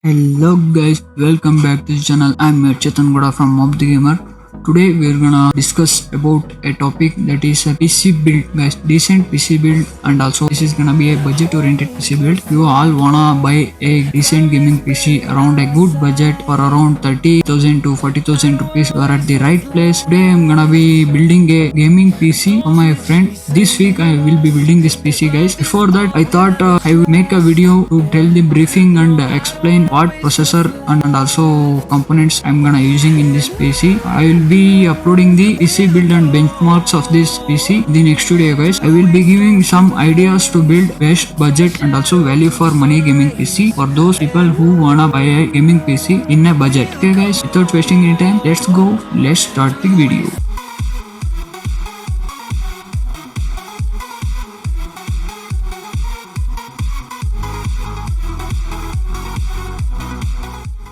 Hello guys, welcome back to the channel. I'm your Chetan Goda from Mob the Gamer. Today we're gonna discuss about a topic that is a PC build, guys. Decent PC build, and also this is gonna be a budget-oriented PC build. You all wanna buy a decent gaming PC around a good budget for around 30,000 to 40,000 rupees. You are at the right place. Today I'm gonna be building a gaming PC for my friend. This week I will be building this PC, guys. Before that, I thought I will make a video to tell the briefing and explain what processor and also components I'm gonna using in this PC. I will be uploading the PC build and benchmarks of this PC in the next video, guys. I will be giving some ideas to build best budget and also value for money gaming PC for those people who wanna buy a gaming PC in a budget. Okay guys, without wasting any time, let's start the video.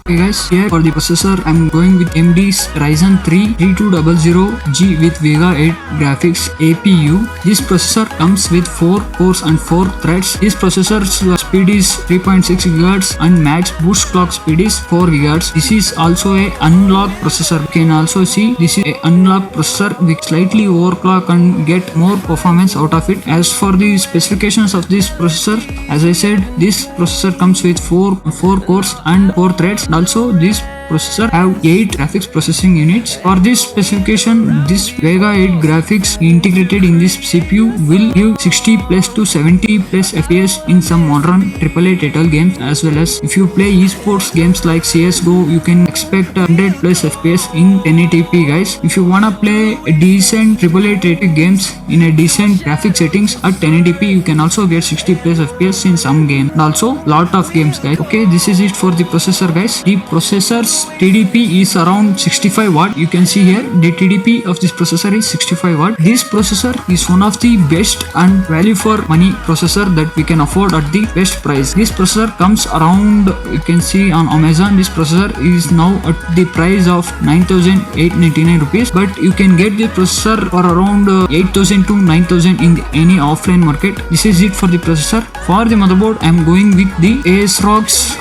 Okay guys, here for the processor I'm going with AMD's Ryzen 3 3200G with Vega 8 graphics APU. This processor comes with 4 cores and 4 threads. This processor's speed is 3.6 GHz and max boost clock speed is 4 GHz. This is also a unlocked processor. You can also see this is a unlocked processor with slightly overclock and get more performance out of it. As for the specifications of this processor, as I said, this processor comes with 4 cores and 4 threads. Also, this processor have 8 graphics processing units. For this specification, this Vega 8 graphics integrated in this CPU will give 60 plus to 70 plus FPS in some modern AAA title games, as well as if you play esports games like CSGO, you can expect 100 plus FPS in 1080p, guys. If you wanna play a decent AAA title games in a decent graphic settings at 1080p, you can also get 60 plus FPS in some games, and also lot of games, guys. Okay, this is it for the processor, guys. The processor's TDP is around 65 watt. You can see here the TDP of this processor is 65 watt. This processor is one of the best and value for money processor that we can afford at the best price. This processor comes around, you can see on Amazon, this processor is now at the price of 9,899 rupees, but you can get the processor for around 8,000 to 9,000 in any offline market. This is it for the processor. For the motherboard, I am going with the ASRock's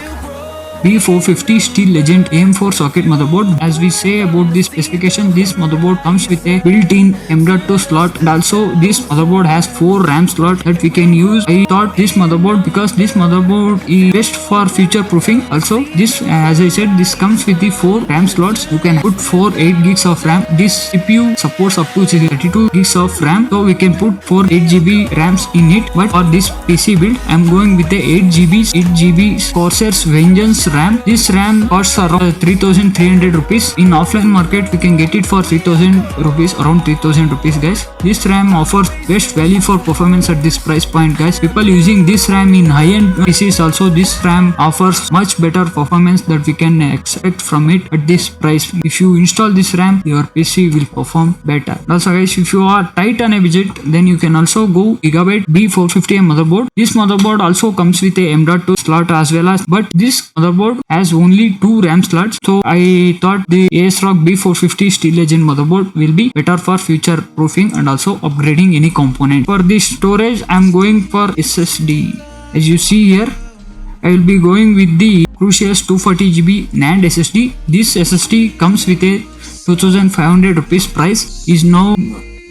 B450 Steel Legend AM4 socket motherboard. As we say about this specification, this motherboard comes with a built-in M.2 slot, and also this motherboard has 4 RAM slots that we can use. I thought this motherboard because this motherboard is best for future proofing. Also, this, as I said, this comes with the 4 RAM slots. You can put 8 gigs of RAM. This CPU supports up to 32 gigs of RAM, so we can put 8 GB RAMs in it. But for this PC build, I am going with the 8 GB Corsair's Vengeance RAM. This RAM costs around 3,300 rupees. In offline market, we can get it for 3,000 rupees, around 3,000 rupees, guys. This RAM offers best value for performance at this price point, guys. People using this RAM in high-end PCs also, this RAM offers much better performance that we can expect from it at this price. If you install this RAM, your PC will perform better. Also, guys, if you are tight on a budget, then you can also go Gigabyte B450 motherboard. This motherboard also comes with a M.2 slot as well as, but this motherboard has only 2 RAM slots, so I thought the ASRock B450 Steel Legend motherboard will be better for future proofing and also upgrading any component. For the storage, I am going for SSD. As you see here, I will be going with the Crucius 240GB NAND SSD. This SSD comes with a 2,500 rupees price, is now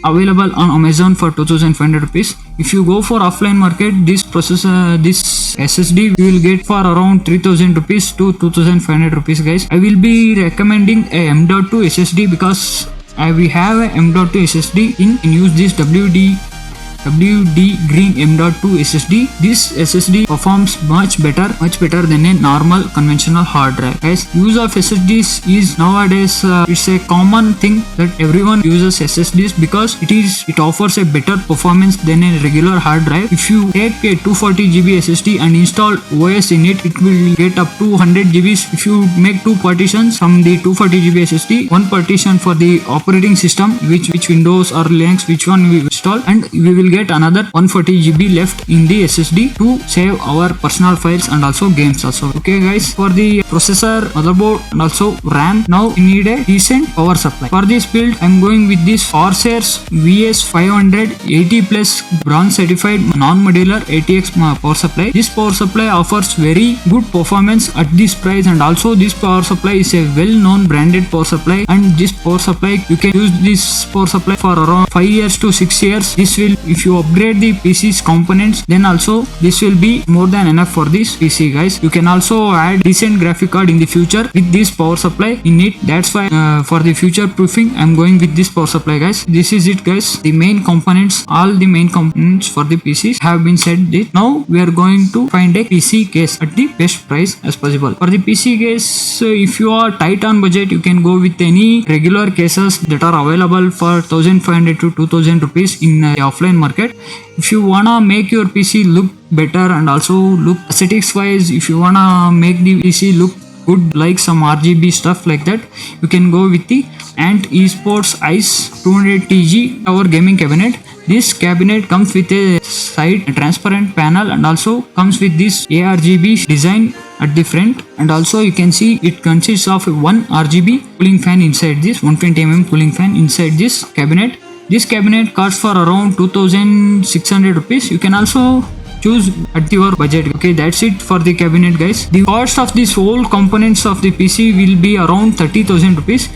available on Amazon for 2,500 rupees. If you go for offline market, this SSD we will get for around 3,000 rupees to 2,500 rupees, guys. I will be recommending a M.2 SSD because we have a M.2 SSD in use this WD Green M.2 SSD. This SSD performs much better than a normal conventional hard drive. Guys, use of SSDs is nowadays it's a common thing that everyone uses SSDs because it offers a better performance than a regular hard drive. If you take a 240GB SSD and install OS in it, it will get up to 100 GBs. If you make 2 partitions from the 240GB SSD, one partition for the operating system, which Windows or Linux, which one we install, and we will get another 140 GB left in the SSD to save our personal files and also games also. Okay guys, for the processor, motherboard and also RAM, now we need a decent power supply. For this build, I'm going with this Corsairs VS500 80 plus bronze certified non-modular ATX power supply. This power supply offers very good performance at this price, and also this power supply is a well-known branded power supply, and this power supply you can use this power supply for around 5 years to 6 years. This will, if you upgrade the PC's components, then also this will be more than enough for this PC guys. You can also add decent graphic card in the future with this power supply in it. That's why for the future proofing I'm going with this power supply guys. This is it guys. The main components, all the main components for the PCs have been said. Now we are going to find a PC case at the best price as possible. For the PC case, if you are tight on budget, you can go with any regular cases that are available for 1500 to 2000 rupees in the offline market. If you wanna make your PC look better and also look aesthetics wise, if you wanna make the PC look good like some RGB stuff like that, you can go with the Ant Esports Ice 200TG our gaming cabinet. This cabinet comes with a side transparent panel and also comes with this ARGB design at the front, and also you can see it consists of one RGB cooling fan inside this 120mm cooling fan inside this cabinet. This cabinet costs for around 2600 rupees. You can also choose at your budget. Okay, that's it for the cabinet guys. The cost of this whole components of the PC will be around 30,000 rupees.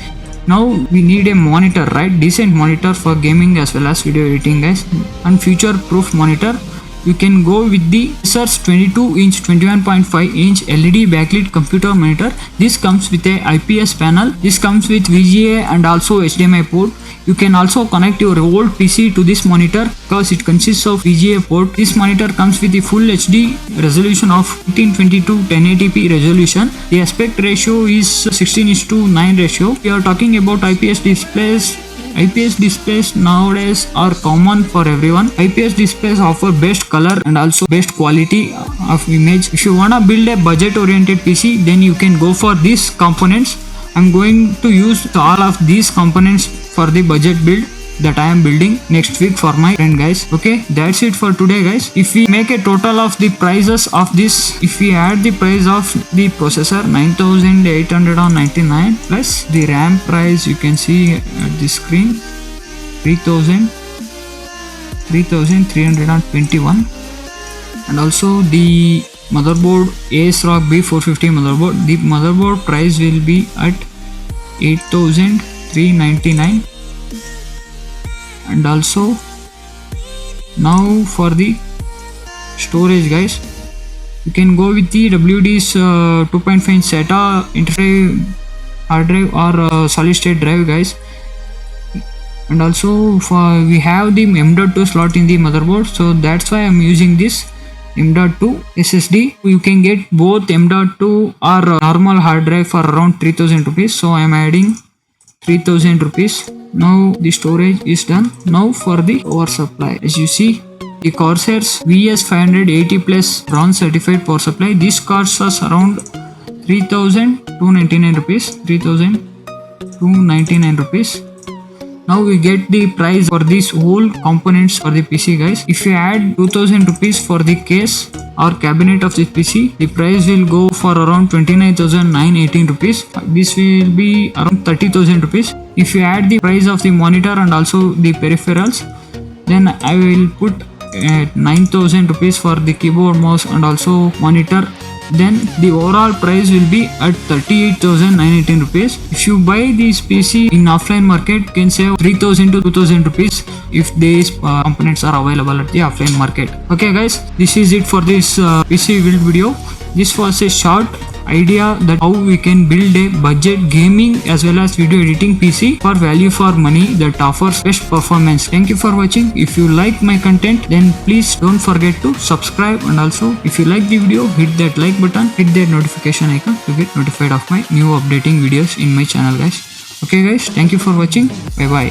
Now we need a monitor, right? Decent monitor for gaming as well as video editing guys, and future proof monitor. You can go with the Acer's 22-inch 21.5-inch LED backlit computer monitor. This comes with a IPS panel. This comes with VGA and also HDMI port. You can also connect your old PC to this monitor because it consists of VGA port. This monitor comes with the full HD resolution of 1920 to 1080p resolution. The aspect ratio is 16:9 ratio. We are talking about IPS displays. IPS displays nowadays are common for everyone. IPS displays offer best color and also best quality of image. If you wanna build a budget oriented PC, then you can go for these components. I'm going to use all of these components for the budget build that I am building next week for my friend guys. Okay, that's it for today guys. If we make a total of the prices of this, if we add the price of the processor 9899 plus the RAM price, you can see at the screen 3321, and also the motherboard ASRock B450 motherboard, the motherboard price will be at 8399. And also now for the storage guys, you can go with the WD's 2.5 SATA interface hard drive or solid state drive guys. And also we have the M.2 slot in the motherboard, so that's why I'm using this M.2 SSD. You can get both M.2 or normal hard drive for around 3000 rupees, so I'm adding 3000 rupees. Now the storage is done. Now for the power supply, as you see, the Corsairs VS580 plus bronze certified power supply. This costs us around 3299 rupees. 3299 rupees. Now we get the price for these whole components for the PC guys. If you add 2000 rupees for the case or cabinet of this PC, the price will go for around 29,918 rupees. This will be around 30,000 rupees. If you add the price of the monitor and also the peripherals, then I will put 9,000 rupees for the keyboard, mouse and also monitor. Then the overall price will be at 38,918 rupees. If you buy this PC in offline market, you can save 3,000 to 2,000 rupees if these components are available at the offline market. Okay guys, this is it for this PC build video. This was a short idea that how we can build a budget gaming as well as video editing PC for value for money that offers best performance. Thank you for watching. If you like my content, then please don't forget to subscribe, and also if you like the video, hit that like button, hit that notification icon to get notified of my new updating videos in my channel guys. Okay guys, thank you for watching. Bye bye.